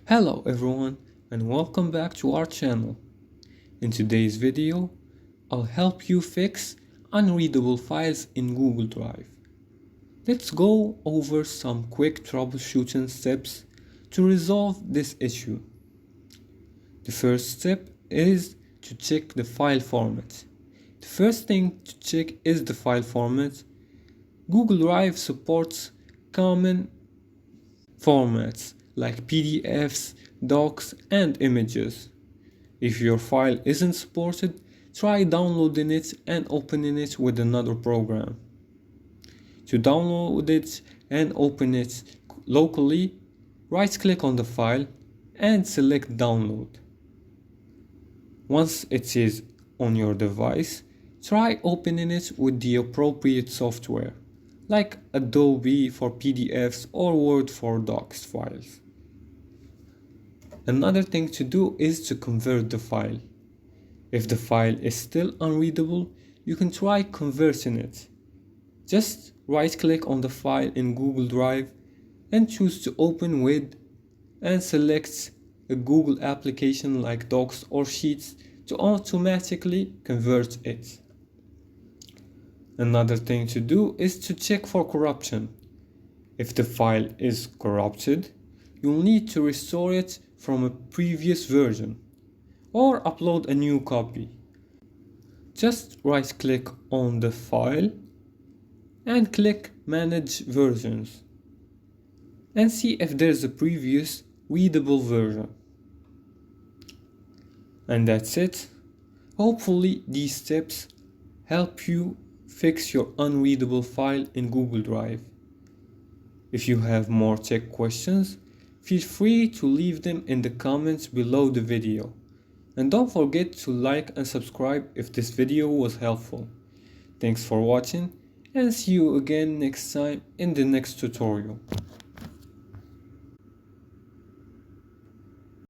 Hello everyone and welcome back to our channel. In today's video, I'll help you fix unreadable files in Google Drive. Let's go over some quick troubleshooting steps to resolve this issue. The first step is to check the file format. The first thing to check is the file format. Google Drive supports common formats like PDFs, docs, and images. If your file isn't supported, try downloading it and opening it with another program. To download it and open it locally, right-click on the file and select Download. Once it is on your device, try opening it with the appropriate software, like Adobe for PDFs or Word for Docs files. Another thing to do is to convert the file. If the file is still unreadable, you can try converting it. Just right-click on the file in Google Drive and choose to open with and select a Google application like Docs or Sheets to automatically convert it. Another thing to do is to check for corruption. If the file is corrupted, you'll need to restore it from a previous version or upload a new copy. Just right-click on the file and click Manage Versions and see if there's a previous readable version. And that's it. Hopefully these steps help you fix your unreadable file in Google Drive. If you have more tech questions, feel free to leave them in the comments below the video. And don't forget to like and subscribe if this video was helpful. Thanks for watching and see you again next time in the next tutorial.